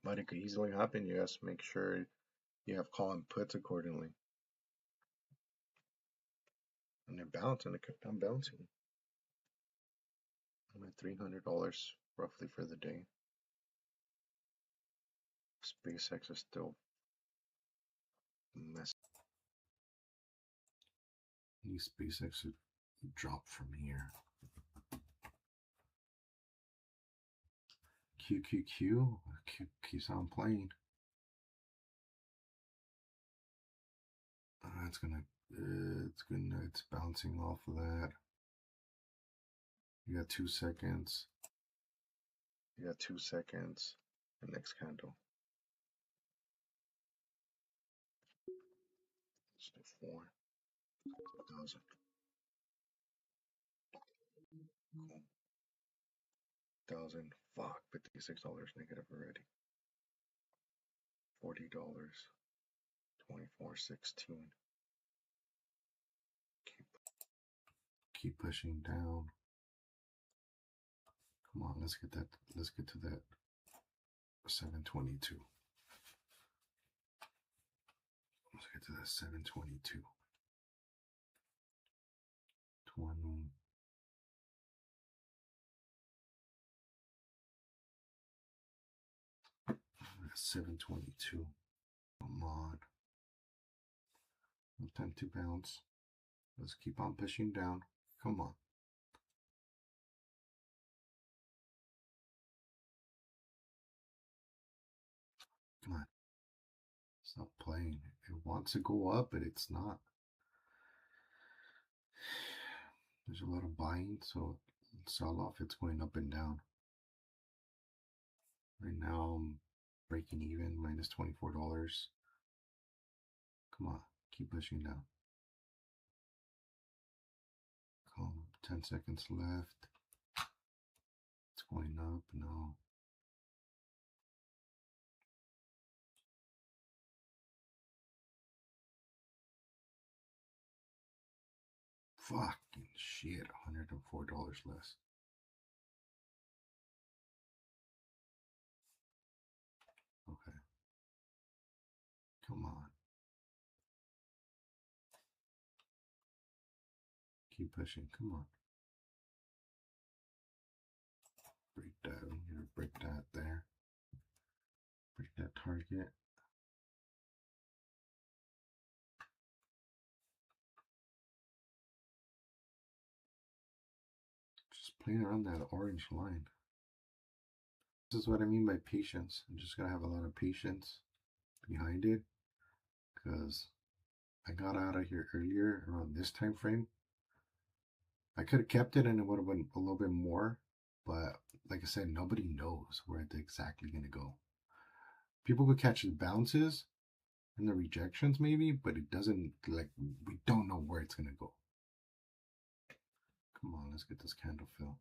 Speaker 2: But it could easily happen. You guys make sure you have call and puts accordingly. And it bounced and it kept on bouncing. I'm at $300 roughly for the day. SpaceX is still messing.
Speaker 1: These SpaceX should drop from here. QQQ keeps on playing. It's bouncing off of that. You got 2 seconds.
Speaker 2: You got 2 seconds. The next candle. Let's do 4,000. Cool. 1,000. Fuck, $56 negative already. $40. 24.16.
Speaker 1: Keep pushing down. Come on, let's get to that 722. Let's get to that 722. 20. That's 722. Come on. No time to bounce. Let's keep on pushing down. Come on. Come on. Stop playing. It wants to go up, but it's not. There's a lot of buying, so sell off, it's going up and down. Right now, I'm breaking even, minus $24. Come on, keep pushing down. Come, 10 seconds left. It's going up, no. Fucking shit, $104 less. Okay. Come on. Keep pushing, come on. Break that, we need to break that there. Break that target. Just playing around that orange line. This is what I mean by patience. I'm just gonna have a lot of patience behind it, because I got out of here earlier around this time frame. I could have kept it and it would have been a little bit more, but like I said, nobody knows where it's exactly gonna go. People could catch the bounces and the rejections maybe, but it doesn't, like, we don't know where it's gonna go. Come on, let's get this candle fill.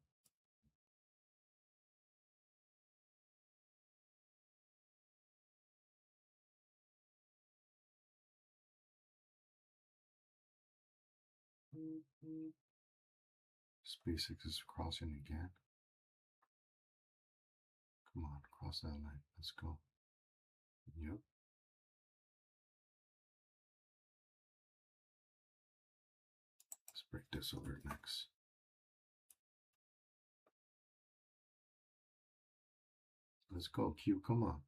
Speaker 1: SpaceX is crossing again. Come on, cross that line. Let's go. Yep. Let's break this over next. Let's go, Q. Come on.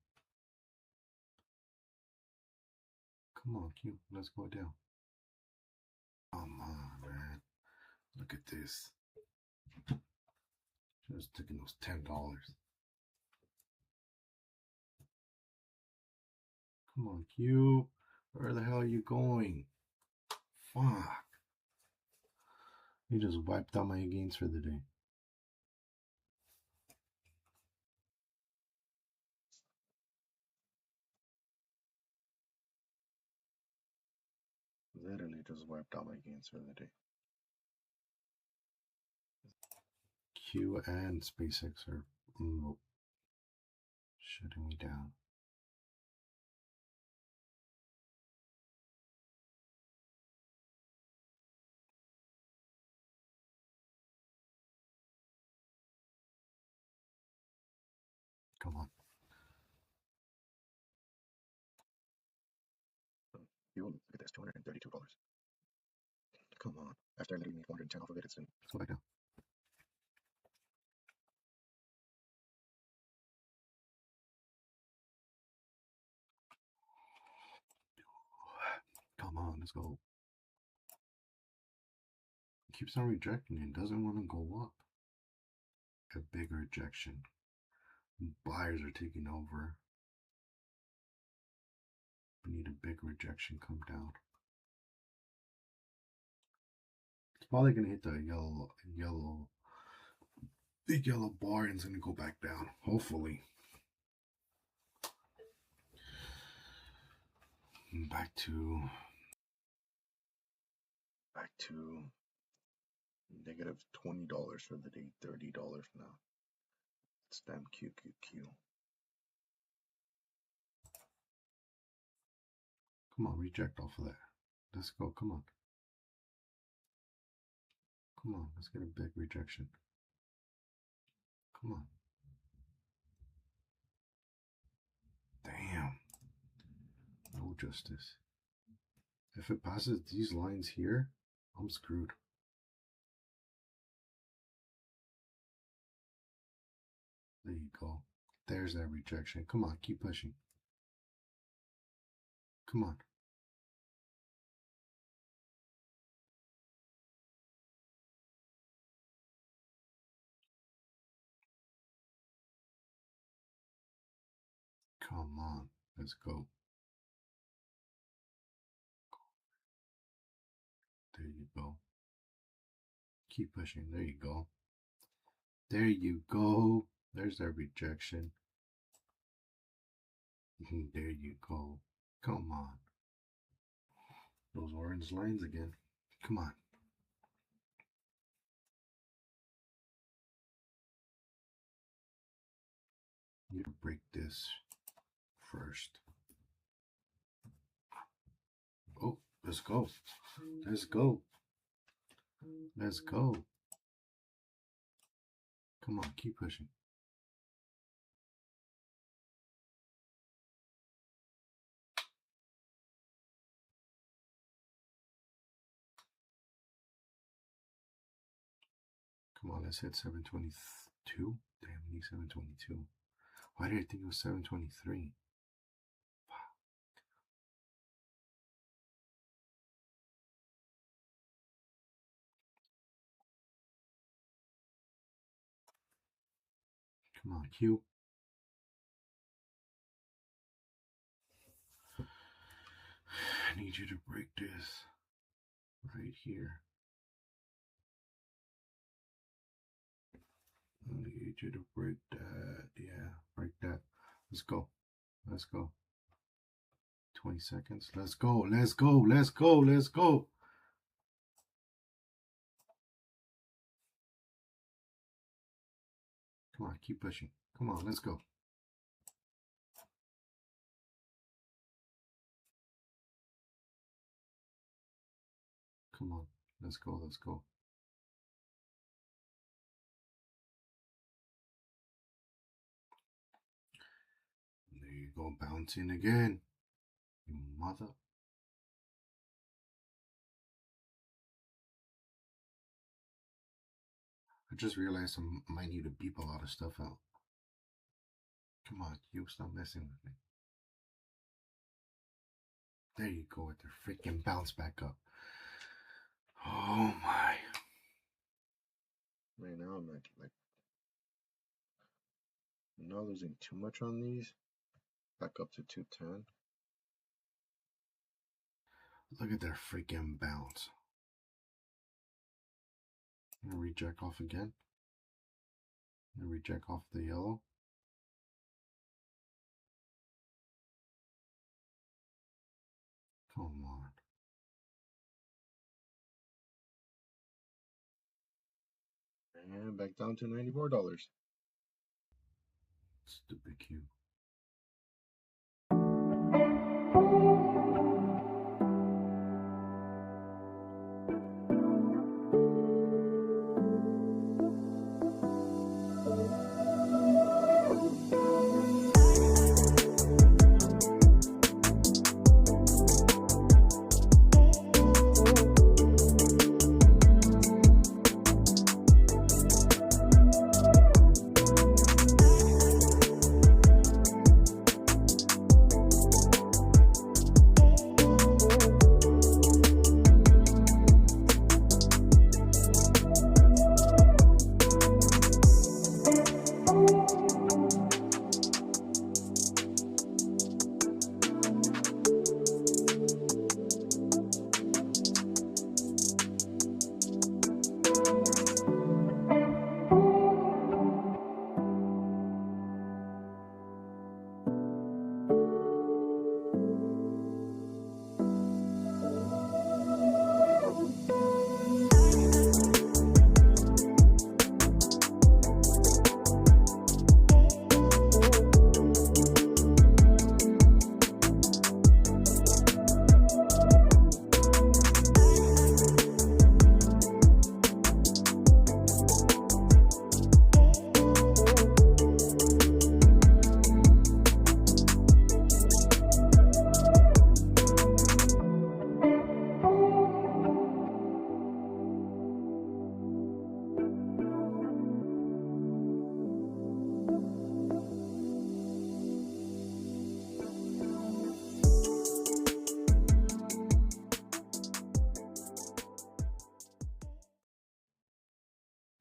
Speaker 1: Come on, Q. Let's go down. Come on, man. Look at this. Just taking those $10. Come on, Q. Where the hell are you going? Fuck. You just wiped out my gains for the day.
Speaker 2: Literally just wiped out my gains for the day.
Speaker 1: Q and SpaceX are shutting me down. Come on.
Speaker 2: You look at this, $232. Come on. After I literally made 410 off of it, it's in.
Speaker 1: Let's go back down. Come on, let's go. It keeps on rejecting it. Doesn't want to go up. A big rejection. Buyers are taking over. We need a big rejection come down. It's probably gonna hit the big yellow bar and it's gonna go back down. Hopefully. Back to
Speaker 2: negative $20 for the day, $30 now. It's damn QQQ.
Speaker 1: Come on, reject off of that. Let's go. Come on. Come on, let's get a big rejection. Come on. Damn. No justice. If it passes these lines here, I'm screwed. There you go. There's that rejection. Come on, keep pushing. Come on. Come on. Let's go. There you go. Keep pushing. There you go. There you go. There's that rejection. There you go. Come on. Those orange lines again. Come on. You need to break this first. Oh, let's go. Let's go. Let's go. Come on, keep pushing. Come on, let's hit 722. Damn, we need 722. Why did I think it was 723? Come on, Q. I need you to break this right here. I need you to break that. Yeah, break that. Let's go. Let's go. 20 seconds. Let's go. Let's go. Let's go. Let's go. Come on, keep pushing. Come on, let's go. Come on, let's go. Let's go. There you go, bouncing again. You mother. I just realized I might need to beep a lot of stuff out. Come on, you stop messing with me. There you go with the freaking bounce back up. Oh my.
Speaker 2: Right now I'm not losing too much on these. Back up to 210.
Speaker 1: Look at that freaking bounce. I'm gonna reject off again. I'm gonna reject off the yellow. Come on.
Speaker 2: And back down to $94.
Speaker 1: Stupid Q.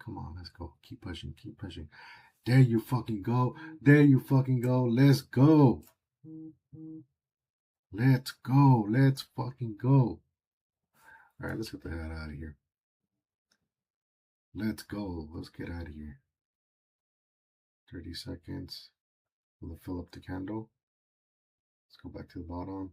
Speaker 1: Come on, let's go. Keep pushing, keep pushing. There you fucking go. There you fucking go. Let's go. Let's go. Let's fucking go. All right, let's get the hell out of here. Let's go. Let's get out of here. 30 seconds. We'll fill up the candle. Let's go back to the bottom.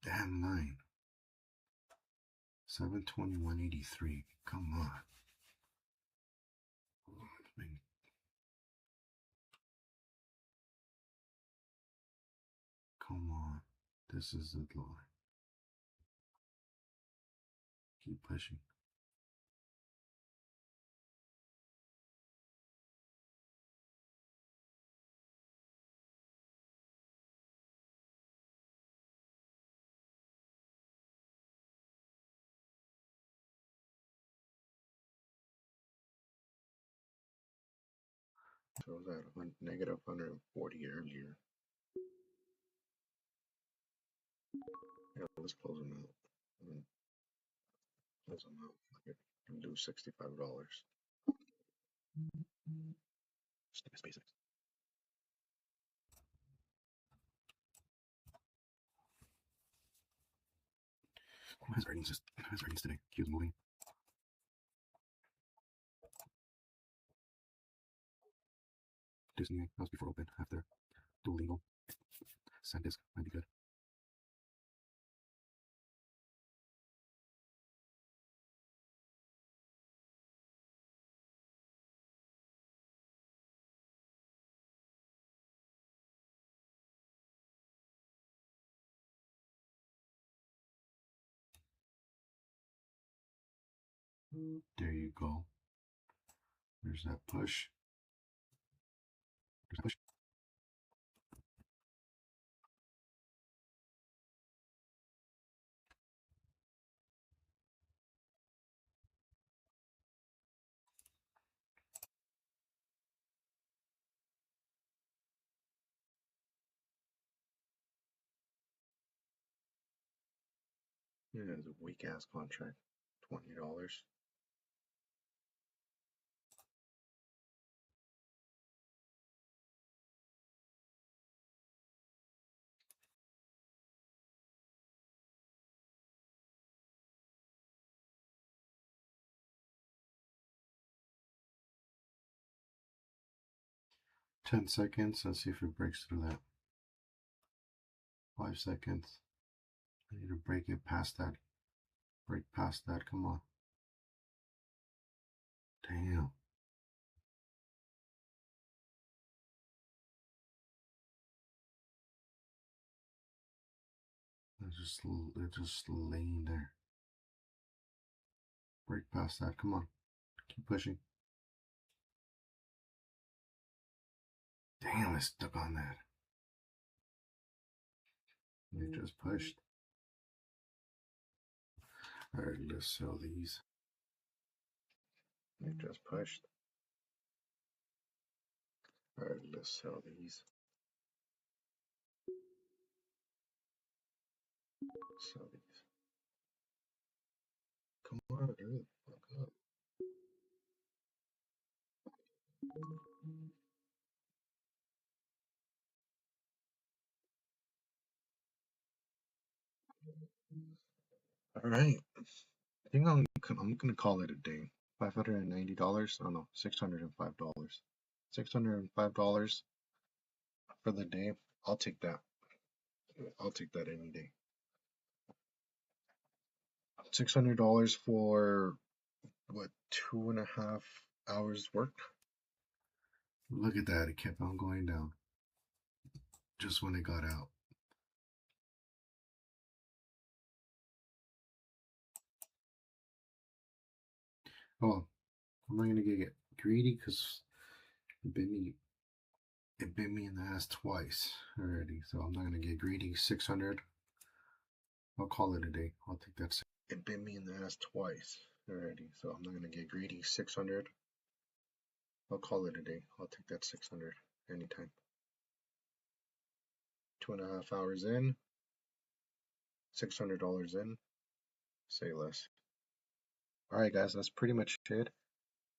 Speaker 1: Damn line. 721.83. Come on. Come on. This is the line. Keep pushing.
Speaker 2: So that went negative 140 earlier. Yeah, let's close them out. Close them out. I can do $65. Stupid basics.
Speaker 1: Who has ratings today? Q's moving. Disney House before open, after Duolingo. SanDisk might be good. There you go. There's that push. There's that push.
Speaker 2: Yeah, it's a weak ass contract. $20.
Speaker 1: $10. Let's see if it breaks through that. 5 seconds. I need to break it past that. Break past that. Come on. Damn. They're just laying there. Break past that. Come on. Keep pushing. Damn, I stuck on that. They just pushed. Alright, let's sell these.
Speaker 2: They just pushed. Alright, let's sell these. Sell these. Come on, hurry the fuck up. Alright. I think I'm gonna call it a day. $590. Oh no, $605. $605 for the day. I'll take that. I'll take that any day. $600 for what, 2.5 hours work?
Speaker 1: Look at that. It kept on going down. Just when it got out. Oh, I'm not gonna get greedy because it bit me in the ass twice already. So I'm not gonna get greedy. 600. I'll call it a day. I'll take that.
Speaker 2: It bit me in the ass twice already, so I'm not gonna get greedy. 600. I'll call it a day. I'll take that 600 anytime. 2.5 hours in, $600 in. Say less. Alright guys, that's pretty much it.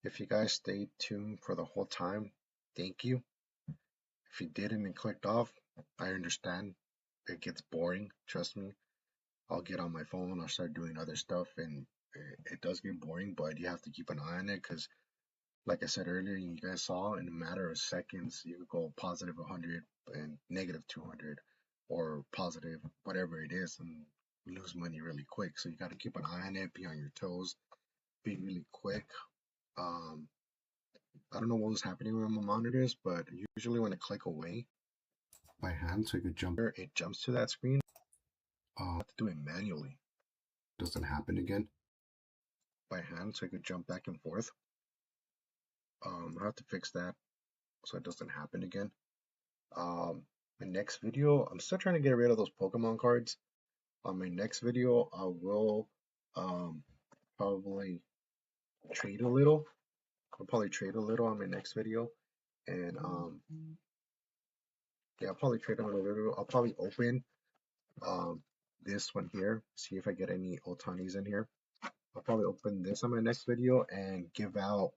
Speaker 2: If you guys stayed tuned for the whole time, thank you. If you didn't and clicked off, I understand. It gets boring, trust me. I'll get on my phone, I'll start doing other stuff, and it does get boring, but you have to keep an eye on it because, like I said earlier, you guys saw in a matter of seconds, you could go positive 100 and negative 200, or positive whatever it is, and lose money really quick. So you got to keep an eye on it, be on your toes, be really quick. I don't know what was happening with my monitors, but usually when I click away
Speaker 1: By hand, so you could jump.
Speaker 2: it jumps to that screen. I have to do it manually.
Speaker 1: Doesn't happen again.
Speaker 2: By hand, so I could jump back and forth. I have to fix that so it doesn't happen again. My next video, I'm still trying to get rid of those Pokemon cards. On my next video, I will probably trade a little. I'll probably trade a little on my next video, and yeah, I'll probably trade a little. I'll probably open this one here, see if I get any Otanis in here. I'll probably open this on my next video and give out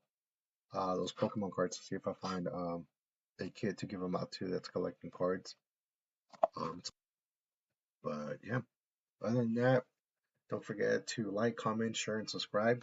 Speaker 2: those Pokemon cards to see if I find a kid to give them out to that's collecting cards. But yeah, other than that, don't forget to like, comment, share, and subscribe.